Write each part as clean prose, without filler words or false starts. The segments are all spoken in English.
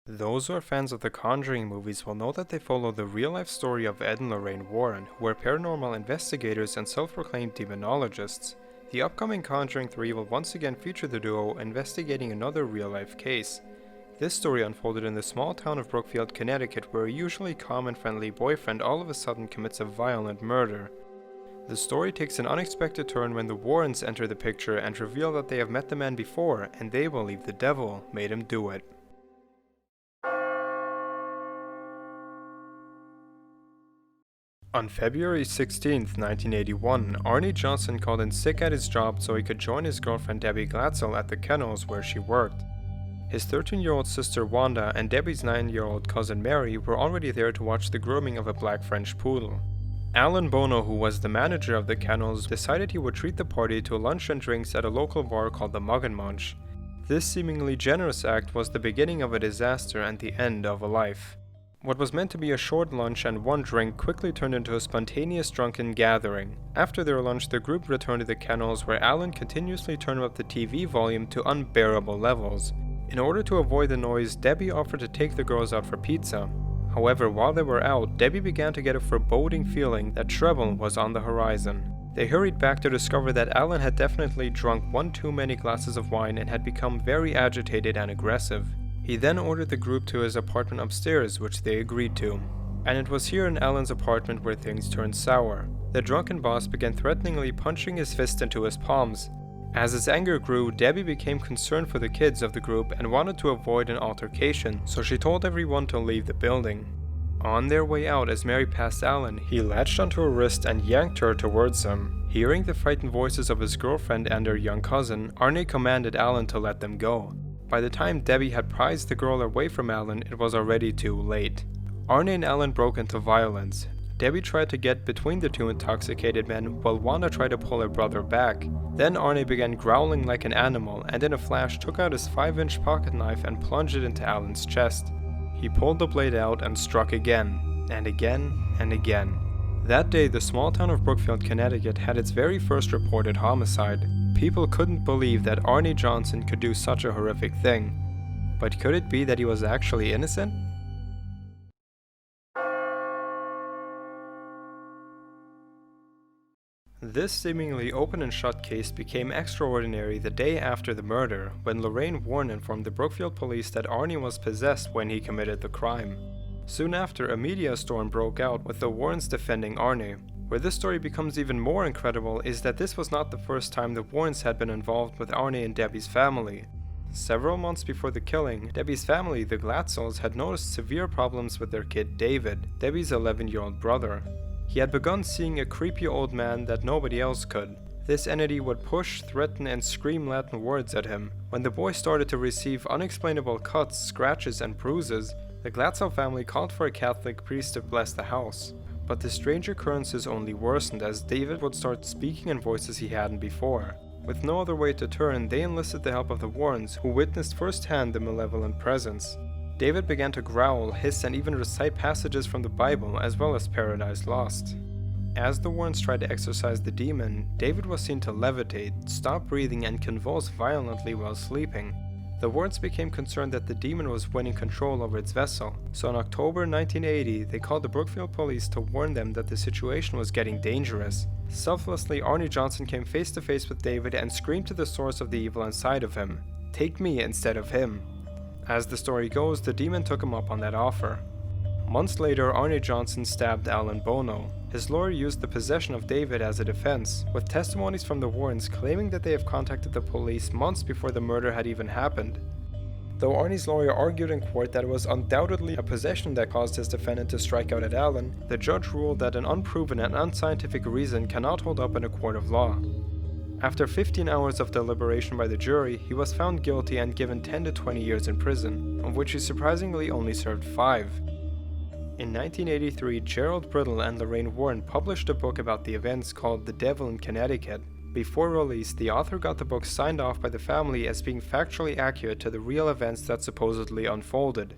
Those who are fans of the Conjuring movies will know that they follow the real-life story of Ed and Lorraine Warren, who were paranormal investigators and self-proclaimed demonologists. The upcoming Conjuring 3 will once again feature the duo investigating another real-life case. This story unfolded in the small town of Brookfield, Connecticut, where a usually calm and friendly boyfriend all of a sudden commits a violent murder. The story takes an unexpected turn when the Warrens enter the picture and reveal that they have met the man before, and they believe the devil made him do it. On February 16, 1981, Arnie Johnson called in sick at his job so he could join his girlfriend Debbie Glatzel at the kennels where she worked. His 13-year-old sister Wanda and Debbie's 9-year-old cousin Mary were already there to watch the grooming of a black French poodle. Alan Bono, who was the manager of the kennels, decided he would treat the party to lunch and drinks at a local bar called the Mug and Munch. This seemingly generous act was the beginning of a disaster and the end of a life. What was meant to be a short lunch and one drink quickly turned into a spontaneous drunken gathering. After their lunch, the group returned to the kennels where Alan continuously turned up the TV volume to unbearable levels. In order to avoid the noise, Debbie offered to take the girls out for pizza. However, while they were out, Debbie began to get a foreboding feeling that trouble was on the horizon. They hurried back to discover that Alan had definitely drunk one too many glasses of wine and had become very agitated and aggressive. He then ordered the group to his apartment upstairs, which they agreed to. And it was here in Alan's apartment where things turned sour. The drunken boss began threateningly punching his fist into his palms. As his anger grew, Debbie became concerned for the kids of the group and wanted to avoid an altercation, so she told everyone to leave the building. On their way out, as Mary passed Alan, he latched onto her wrist and yanked her towards him. Hearing the frightened voices of his girlfriend and her young cousin, Arnie commanded Alan to let them go. By the time Debbie had prized the girl away from Alan, it was already too late. Arnie and Alan broke into violence. Debbie tried to get between the two intoxicated men, while Wanda tried to pull her brother back. Then Arnie began growling like an animal, and in a flash took out his 5-inch pocket knife and plunged it into Alan's chest. He pulled the blade out and struck again, and again, and again. That day, the small town of Brookfield, Connecticut had its very first reported homicide. People couldn't believe that Arnie Johnson could do such a horrific thing. But could it be that he was actually innocent? This seemingly open and shut case became extraordinary the day after the murder, when Lorraine Warren informed the Brookfield police that Arnie was possessed when he committed the crime. Soon after, a media storm broke out with the Warrens defending Arnie. Where this story becomes even more incredible is that this was not the first time the Warrens had been involved with Arnie and Debbie's family. Several months before the killing, Debbie's family, the Glatzels, had noticed severe problems with their kid David, Debbie's 11-year-old brother. He had begun seeing a creepy old man that nobody else could. This entity would push, threaten, and scream Latin words at him. When the boy started to receive unexplainable cuts, scratches, and bruises, the Glatzel family called for a Catholic priest to bless the house. But the strange occurrences only worsened as David would start speaking in voices he hadn't before. With no other way to turn, they enlisted the help of the Warrens, who witnessed firsthand the malevolent presence. David began to growl, hiss, and even recite passages from the Bible as well as Paradise Lost. As the Warrens tried to exorcise the demon, David was seen to levitate, stop breathing, and convulse violently while sleeping. The Warrens became concerned that the demon was winning control over its vessel, so in October 1980, they called the Brookfield police to warn them that the situation was getting dangerous. Selflessly, Arnie Johnson came face to face with David and screamed to the source of the evil inside of him, "Take me instead of him." As the story goes, the demon took him up on that offer. Months later, Arnie Johnson stabbed Alan Bono. His lawyer used the possession of David as a defense, with testimonies from the Warrens claiming that they have contacted the police months before the murder had even happened. Though Arnie's lawyer argued in court that it was undoubtedly a possession that caused his defendant to strike out at Alan, the judge ruled that an unproven and unscientific reason cannot hold up in a court of law. After 15 hours of deliberation by the jury, he was found guilty and given 10 to 20 years in prison, of which he surprisingly only served 5. In 1983, Gerald Brittle and Lorraine Warren published a book about the events called The Devil in Connecticut. Before release, the author got the book signed off by the family as being factually accurate to the real events that supposedly unfolded.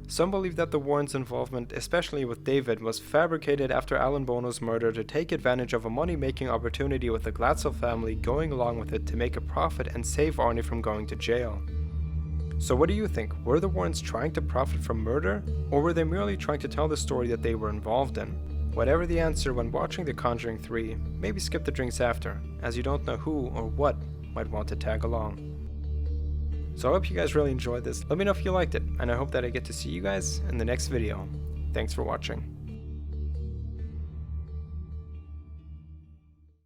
Some believe that the Warrens' involvement, especially with David, was fabricated after Alan Bono's murder to take advantage of a money-making opportunity with the Glatzel family going along with it to make a profit and save Arnie from going to jail. So what do you think? Were the Warrens trying to profit from murder, or were they merely trying to tell the story that they were involved in? Whatever the answer when watching The Conjuring 3, maybe skip the drinks after, as you don't know who or what might want to tag along. So I hope you guys really enjoyed this. Let me know if you liked it, and I hope that I get to see you guys in the next video. Thanks for watching.